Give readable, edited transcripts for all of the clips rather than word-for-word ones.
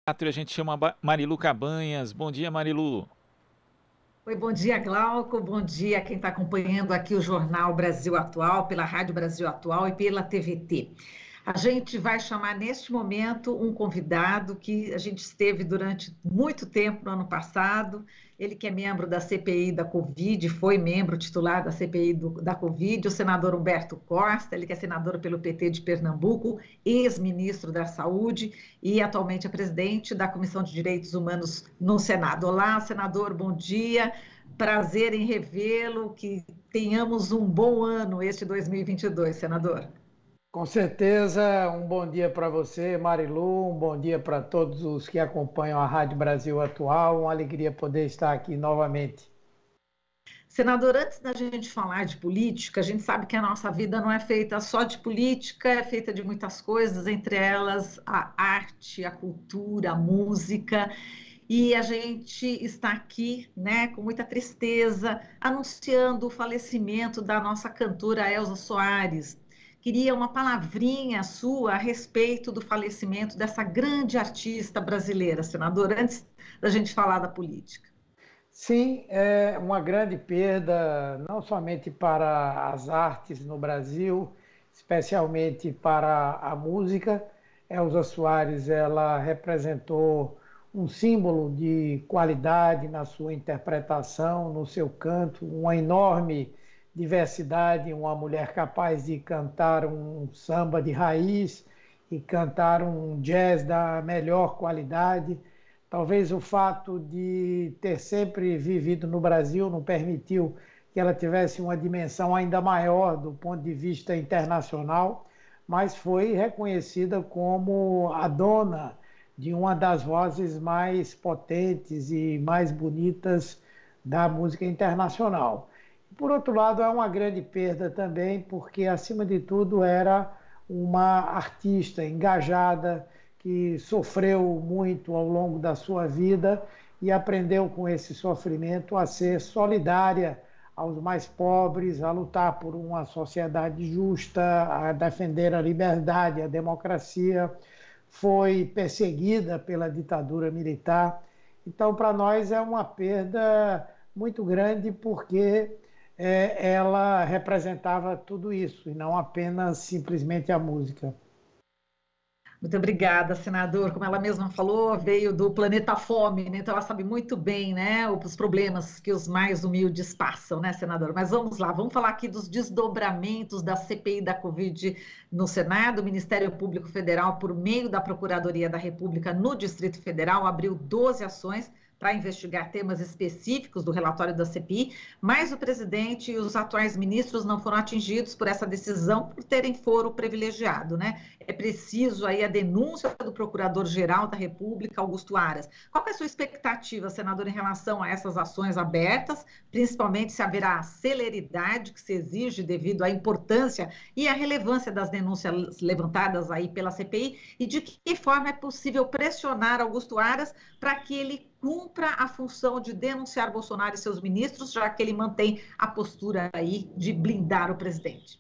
A gente chama Marilu Cabanhas. Bom dia, Marilu. Oi, bom dia, Glauco. Bom dia a quem está acompanhando aqui o Jornal Brasil Atual, pela Rádio Brasil Atual e pela TVT. A gente vai chamar neste momento um convidado que a gente esteve durante muito tempo no ano passado. Ele que é membro da CPI da Covid, foi membro titular da CPI da Covid, o senador Humberto Costa, ele que é senador pelo PT de Pernambuco, ex-ministro da Saúde e atualmente é presidente da Comissão de Direitos Humanos no Senado. Olá, senador, bom dia. Prazer em revê-lo, que tenhamos um bom ano este 2022, senador. Com certeza, um bom dia para você, Marilu, um bom dia para todos os que acompanham a Rádio Brasil Atual, uma alegria poder estar aqui novamente. Senador, antes da gente falar de política, a gente sabe que a nossa vida não é feita só de política, é feita de muitas coisas, entre elas a arte, a cultura, a música. E a gente está aqui, né, com muita tristeza, anunciando o falecimento da nossa cantora Elza Soares. Queria uma palavrinha sua a respeito do falecimento dessa grande artista brasileira, senador, antes da gente falar da política. Sim, é uma grande perda, não somente para as artes no Brasil, especialmente para a música. Elza Soares, ela representou um símbolo de qualidade na sua interpretação, no seu canto, uma enorme diversidade, uma mulher capaz de cantar um samba de raiz e cantar um jazz da melhor qualidade. Talvez o fato de ter sempre vivido no Brasil não permitiu que ela tivesse uma dimensão ainda maior do ponto de vista internacional, mas foi reconhecida como a dona de uma das vozes mais potentes e mais bonitas da música internacional. Por outro lado, é uma grande perda também, porque, acima de tudo, era uma artista engajada, que sofreu muito ao longo da sua vida e aprendeu com esse sofrimento a ser solidária aos mais pobres, a lutar por uma sociedade justa, a defender a liberdade, a democracia. Foi perseguida pela ditadura militar. Então, para nós é uma perda muito grande, porque ela representava tudo isso, e não apenas simplesmente a música. Muito obrigada, senador. Como ela mesma falou, veio do planeta Fome, né? Então ela sabe muito bem, né, os problemas que os mais humildes passam, né, senador? Mas vamos lá, vamos falar aqui dos desdobramentos da CPI da Covid no Senado. O Ministério Público Federal, por meio da Procuradoria da República no Distrito Federal, abriu 12 ações para investigar temas específicos do relatório da CPI, mas o presidente e os atuais ministros não foram atingidos por essa decisão por terem foro privilegiado, né? É preciso aí a denúncia do Procurador-Geral da República, Augusto Aras. Qual é a sua expectativa, senador, em relação a essas ações abertas, principalmente se haverá a celeridade que se exige devido à importância e à relevância das denúncias levantadas aí pela CPI, e de que forma é possível pressionar Augusto Aras para que ele cumpra a função de denunciar Bolsonaro e seus ministros, já que ele mantém a postura aí de blindar o presidente?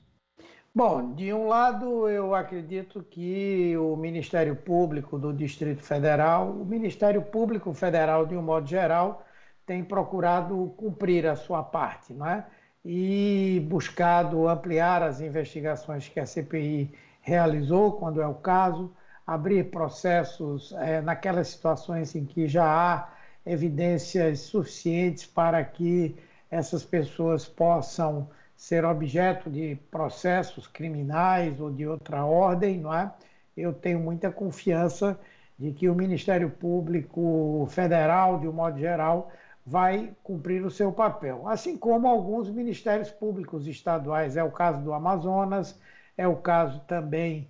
Bom, de um lado, eu acredito que o Ministério Público do Distrito Federal, o Ministério Público Federal, de um modo geral, tem procurado cumprir a sua parte, não é? E buscado ampliar as investigações que a CPI realizou, quando é o caso, abrir processos naquelas situações em que já há evidências suficientes para que essas pessoas possam ser objeto de processos criminais ou de outra ordem, não é? Eu tenho muita confiança de que o Ministério Público Federal, de um modo geral, vai cumprir o seu papel, assim como alguns ministérios públicos estaduais. É o caso do Amazonas, é o caso também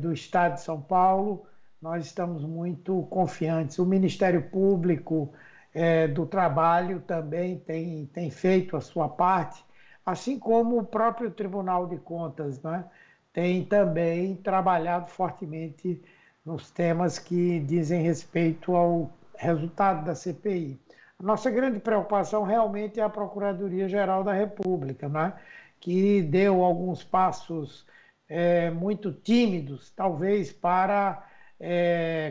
do Estado de São Paulo. Nós estamos muito confiantes. O Ministério Público do Trabalho também tem feito a sua parte, assim como o próprio Tribunal de Contas, né, tem também trabalhado fortemente nos temas que dizem respeito ao resultado da CPI. A nossa grande preocupação realmente é a Procuradoria-Geral da República, né, que deu alguns passos muito tímidos, talvez, para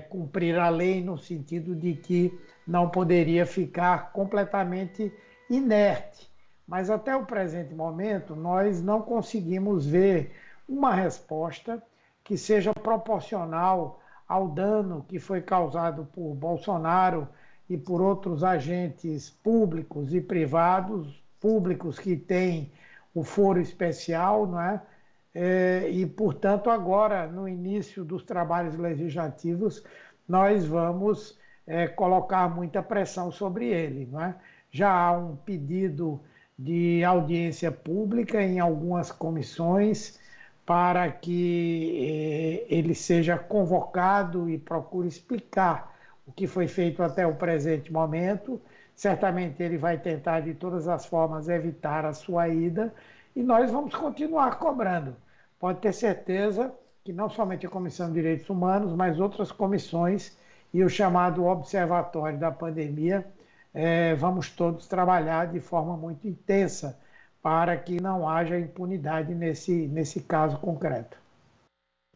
cumprir a lei no sentido de que não poderia ficar completamente inerte. Mas até o presente momento nós não conseguimos ver uma resposta que seja proporcional ao dano que foi causado por Bolsonaro e por outros agentes públicos e privados, públicos que têm o foro especial, não é? E, portanto, agora, no início dos trabalhos legislativos, nós vamos colocar muita pressão sobre ele, não é? Já há um pedido de audiência pública em algumas comissões para que ele seja convocado e procure explicar o que foi feito até o presente momento. Certamente ele vai tentar de todas as formas evitar a sua ida e nós vamos continuar cobrando. Pode ter certeza que não somente a Comissão de Direitos Humanos, mas outras comissões e o chamado Observatório da Pandemia, vamos todos trabalhar de forma muito intensa para que não haja impunidade nesse caso concreto.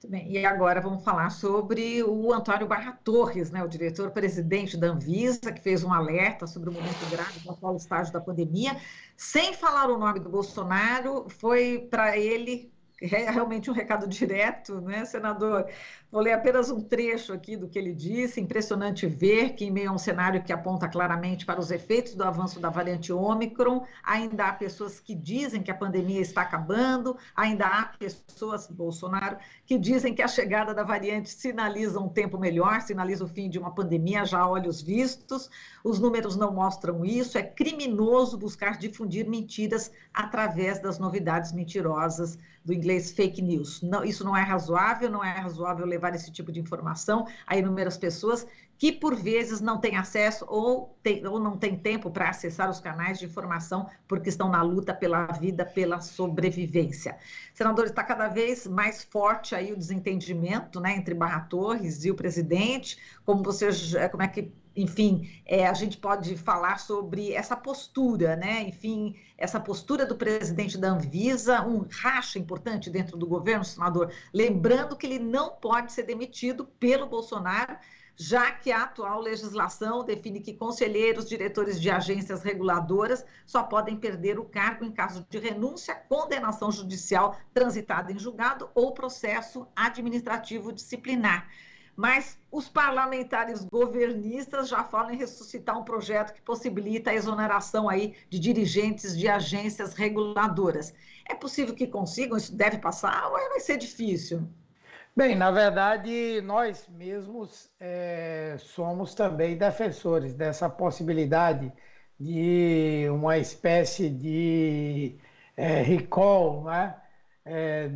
Muito bem. E agora vamos falar sobre o Antônio Barra Torres, né, o diretor-presidente da Anvisa, que fez um alerta sobre o momento grave do atual estágio da pandemia, sem falar o nome do Bolsonaro. Foi para ele realmente um recado direto, né, senador? Vou ler apenas um trecho aqui do que ele disse. Impressionante ver que, em meio a um cenário que aponta claramente para os efeitos do avanço da variante Ômicron, ainda há pessoas que dizem que a pandemia está acabando, ainda há pessoas, Bolsonaro, que dizem que a chegada da variante sinaliza um tempo melhor, sinaliza o fim de uma pandemia já a olhos vistos. Os números não mostram isso. É criminoso buscar difundir mentiras através das novidades mentirosas, do inglês fake news. Não, isso não é razoável levar esse tipo de informação a inúmeras pessoas que, por vezes, não têm acesso ou não têm tempo para acessar os canais de informação porque estão na luta pela vida, pela sobrevivência. Senador, está cada vez mais forte aí o desentendimento, né, entre Barra Torres e o presidente. Como é que, enfim, a gente pode falar sobre essa postura, né? Enfim, essa postura do presidente da Anvisa, um racha importante dentro do governo, senador, lembrando que ele não pode ser demitido pelo Bolsonaro, já que a atual legislação define que conselheiros, diretores de agências reguladoras só podem perder o cargo em caso de renúncia, condenação judicial transitada em julgado ou processo administrativo disciplinar. Mas os parlamentares governistas já falam em ressuscitar um projeto que possibilita a exoneração aí de dirigentes de agências reguladoras. É possível que consigam? Isso deve passar ou vai ser difícil? Bem, na verdade, nós mesmos somos também defensores dessa possibilidade de uma espécie de recall, né?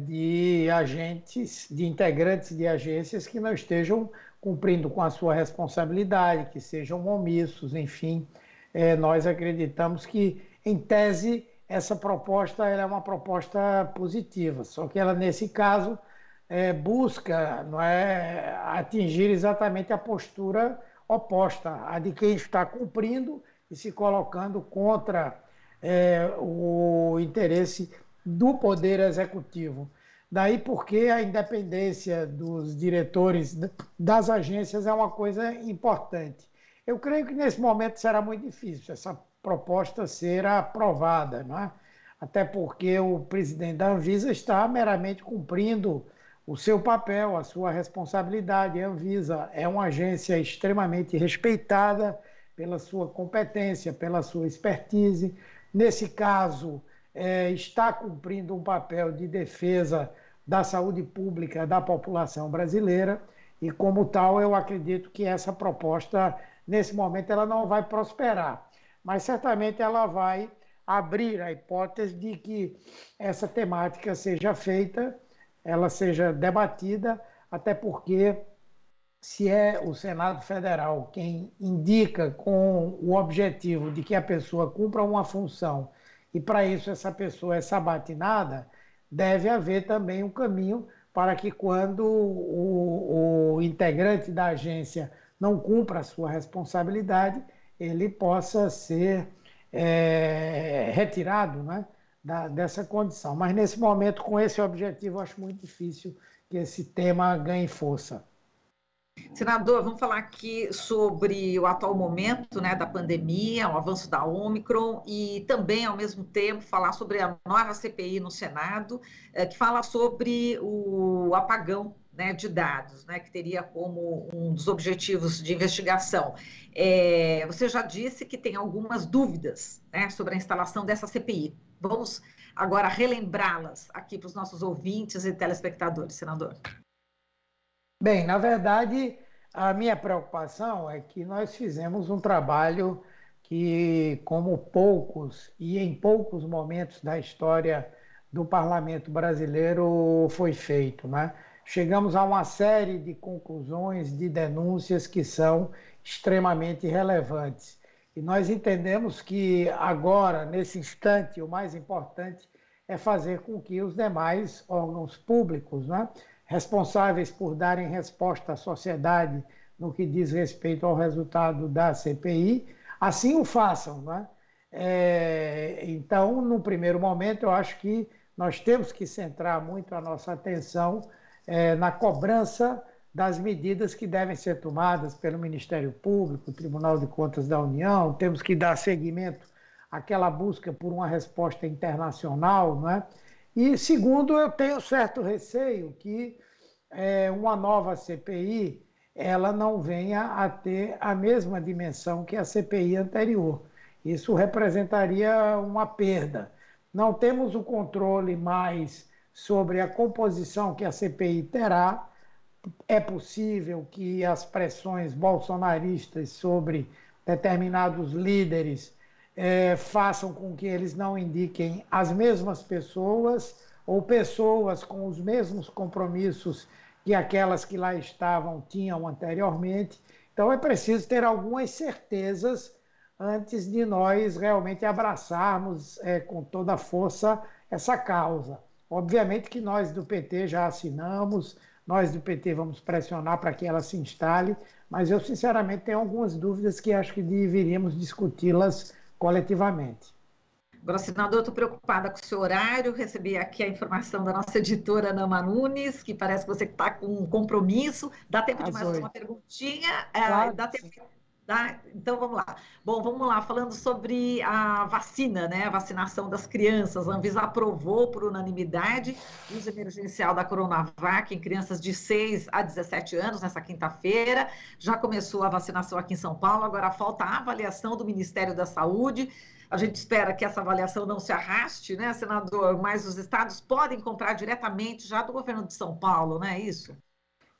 De agentes, de integrantes de agências que não estejam cumprindo com a sua responsabilidade, que sejam omissos, enfim. Nós acreditamos que, em tese, essa proposta ela é uma proposta positiva, só que ela, nesse caso, busca, não é, atingir exatamente a postura oposta, a de quem está cumprindo e se colocando contra o interesse do Poder Executivo. Daí porque a independência dos diretores das agências é uma coisa importante. Eu creio que nesse momento será muito difícil essa proposta ser aprovada, não é? Até porque o presidente da Anvisa está meramente cumprindo o seu papel, a sua responsabilidade. A Anvisa é uma agência extremamente respeitada pela sua competência, pela sua expertise. Nesse caso, está cumprindo um papel de defesa da saúde pública da população brasileira e, como tal, eu acredito que essa proposta, nesse momento, ela não vai prosperar, mas certamente ela vai abrir a hipótese de que essa temática seja feita, ela seja debatida, até porque se é o Senado Federal quem indica com o objetivo de que a pessoa cumpra uma função e para isso essa pessoa é sabatinada, deve haver também um caminho para que quando o integrante da agência não cumpra a sua responsabilidade, ele possa ser retirado, né, dessa condição. Mas nesse momento, com esse objetivo, eu acho muito difícil que esse tema ganhe força. Senador, vamos falar aqui sobre o atual momento, né, da pandemia, o avanço da Ômicron e também, ao mesmo tempo, falar sobre a nova CPI no Senado, que fala sobre o apagão, né, de dados, né, que teria como um dos objetivos de investigação. Você já disse que tem algumas dúvidas, né, sobre a instalação dessa CPI. Vamos agora relembrá-las aqui para os nossos ouvintes e telespectadores, senador. Bem, na verdade, a minha preocupação é que nós fizemos um trabalho que, como poucos e em poucos momentos da história do parlamento brasileiro foi feito, né? Chegamos a uma série de conclusões, de denúncias que são extremamente relevantes. E nós entendemos que agora, nesse instante, o mais importante é fazer com que os demais órgãos públicos, né, responsáveis por darem resposta à sociedade no que diz respeito ao resultado da CPI, assim o façam, né? Então, no primeiro momento, eu acho que nós temos que centrar muito a nossa atenção na cobrança das medidas que devem ser tomadas pelo Ministério Público, Tribunal de Contas da União, temos que dar seguimento àquela busca por uma resposta internacional, né? E, segundo, eu tenho certo receio que uma nova CPI ela não venha a ter a mesma dimensão que a CPI anterior. Isso representaria uma perda. Não temos o controle mais sobre a composição que a CPI terá. É possível que as pressões bolsonaristas sobre determinados líderes façam com que eles não indiquem as mesmas pessoas ou pessoas com os mesmos compromissos que aquelas que lá estavam tinham anteriormente. Então é preciso ter algumas certezas antes de nós realmente abraçarmos com toda a força essa causa. Obviamente que nós do PT já assinamos, nós do PT vamos pressionar para que ela se instale, mas eu sinceramente tenho algumas dúvidas que acho que deveríamos discuti-las coletivamente. Agora, senador, eu estou preocupada com o seu horário, recebi aqui a informação da nossa editora Ana Nunes, que parece que você está com um compromisso, dá tempo de mais uma perguntinha? Claro, dá tempo. Então, vamos lá. Bom, vamos lá, falando sobre a vacina, né? A vacinação das crianças. A Anvisa aprovou por unanimidade o uso emergencial da Coronavac em crianças de 6 a 17 anos, nessa quinta-feira. Já começou a vacinação aqui em São Paulo, agora falta a avaliação do Ministério da Saúde. A gente espera que essa avaliação não se arraste, né, senador? Mas os estados podem comprar diretamente já do governo de São Paulo, não é isso?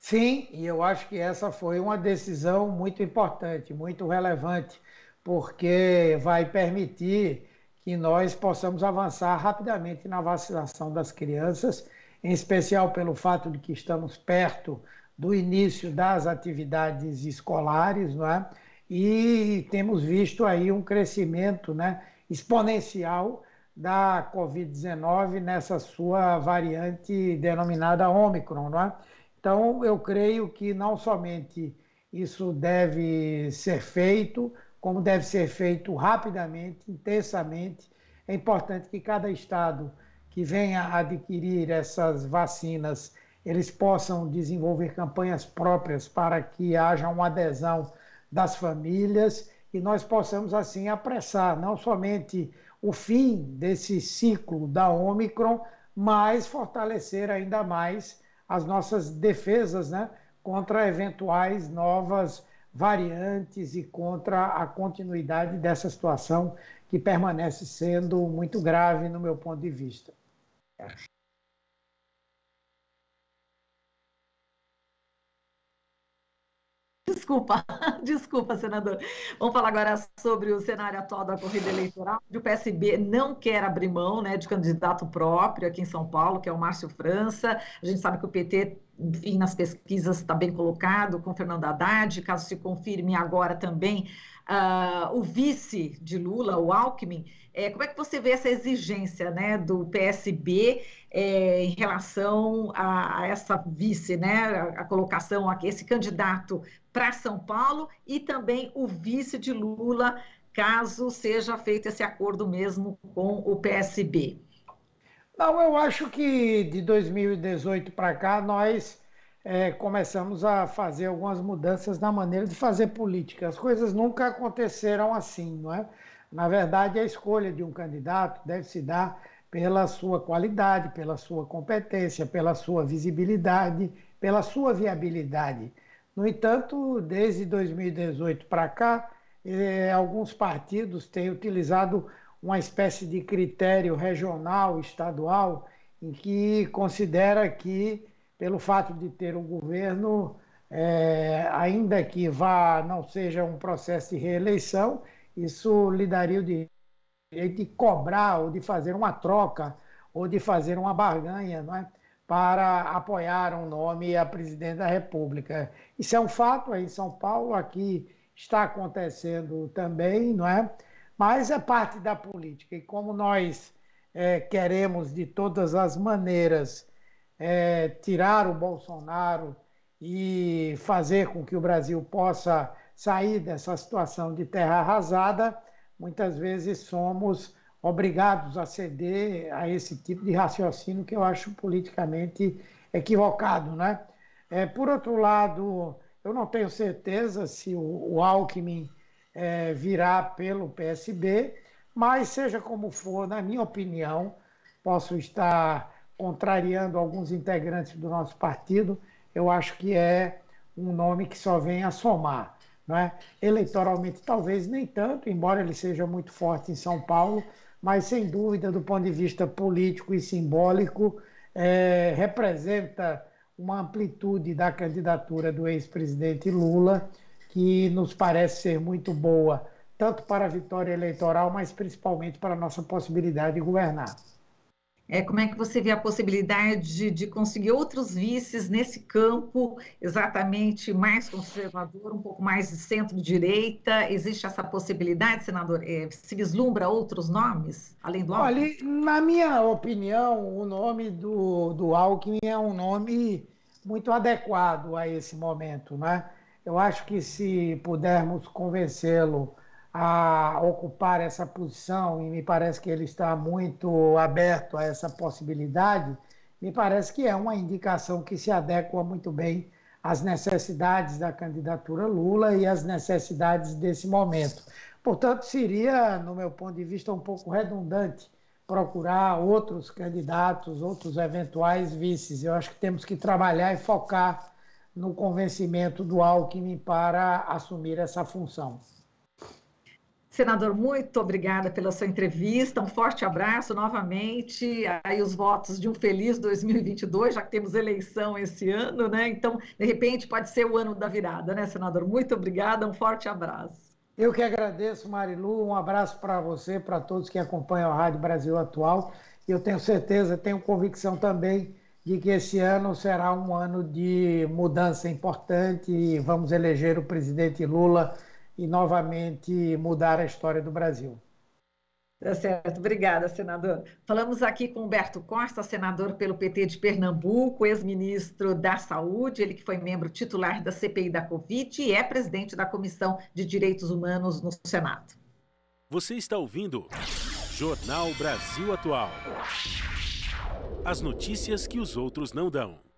Sim, e eu acho que essa foi uma decisão muito importante, muito relevante, porque vai permitir que nós possamos avançar rapidamente na vacinação das crianças, em especial pelo fato de que estamos perto do início das atividades escolares, não é? E temos visto aí um crescimento, né, exponencial da Covid-19 nessa sua variante denominada Ômicron, não é? Então, eu creio que não somente isso deve ser feito, como deve ser feito rapidamente, intensamente. É importante que cada estado que venha adquirir essas vacinas, eles possam desenvolver campanhas próprias para que haja uma adesão das famílias e nós possamos, assim, apressar não somente o fim desse ciclo da Ômicron, mas fortalecer ainda mais as nossas defesas, né, contra eventuais novas variantes e contra a continuidade dessa situação que permanece sendo muito grave no meu ponto de vista. Desculpa, senador. Vamos falar agora sobre o cenário atual da corrida eleitoral. O PSB não quer abrir mão, né, de candidato próprio aqui em São Paulo, que é o Márcio França. A gente sabe que o PT, enfim, nas pesquisas está bem colocado com Fernando Haddad. Caso se confirme agora também o vice de Lula, o Alckmin. Como é que você vê essa exigência, né, do PSB em relação a essa vice, né, a colocação aqui, esse candidato para São Paulo e também o vice de Lula, caso seja feito esse acordo mesmo com o PSB? Não, eu acho que de 2018 para cá nós começamos a fazer algumas mudanças na maneira de fazer política. As coisas nunca aconteceram assim, não é? Na verdade, a escolha de um candidato deve se dar pela sua qualidade, pela sua competência, pela sua visibilidade, pela sua viabilidade. No entanto, desde 2018 para cá, alguns partidos têm utilizado uma espécie de critério regional, estadual, em que considera que, pelo fato de ter um governo, ainda que não seja um processo de reeleição, isso lhe daria o direito de cobrar ou de fazer uma troca ou de fazer uma barganha, não é? Para apoiar um nome a presidente da República. Isso é um fato aí em São Paulo, aqui está acontecendo também, não é? Mas é parte da política. E como nós queremos, de todas as maneiras, tirar o Bolsonaro e fazer com que o Brasil possa sair dessa situação de terra arrasada, muitas vezes somos obrigados a ceder a esse tipo de raciocínio que eu acho politicamente equivocado, né? Por outro lado, eu não tenho certeza se o Alckmin virá pelo PSB, mas seja como for, na minha opinião, posso estar contrariando alguns integrantes do nosso partido, eu acho que é um nome que só vem a somar, não é? Eleitoralmente talvez nem tanto, embora ele seja muito forte em São Paulo, mas sem dúvida do ponto de vista político e simbólico representa uma amplitude da candidatura do ex-presidente Lula que nos parece ser muito boa, tanto para a vitória eleitoral, mas principalmente para a nossa possibilidade de governar. Como é que você vê a possibilidade de conseguir outros vices nesse campo, exatamente mais conservador, um pouco mais de centro-direita? Existe essa possibilidade, senador? Se vislumbra outros nomes, além do Alckmin? Olha, na minha opinião, o nome do Alckmin é um nome muito adequado a esse momento, né? Eu acho que se pudermos convencê-lo a ocupar essa posição, e me parece que ele está muito aberto a essa possibilidade, me parece que é uma indicação que se adequa muito bem às necessidades da candidatura Lula e às necessidades desse momento. Portanto, seria, no meu ponto de vista, um pouco redundante procurar outros candidatos, outros eventuais vices. Eu acho que temos que trabalhar e focar no convencimento do Alckmin para assumir essa função. Senador, muito obrigada pela sua entrevista, um forte abraço novamente, aí os votos de um feliz 2022, já que temos eleição esse ano, né? Então, de repente, pode ser o ano da virada, né, senador? Muito obrigada, um forte abraço. Eu que agradeço, Marilu, um abraço para você, para todos que acompanham a Rádio Brasil Atual. Eu tenho certeza, tenho convicção também de que esse ano será um ano de mudança importante e vamos eleger o presidente Lula e novamente mudar a história do Brasil. Tá certo, obrigada, senador. Falamos aqui com Humberto Costa, senador pelo PT de Pernambuco, ex-ministro da Saúde, ele que foi membro titular da CPI da Covid e é presidente da Comissão de Direitos Humanos no Senado. Você está ouvindo Jornal Brasil Atual. As notícias que os outros não dão.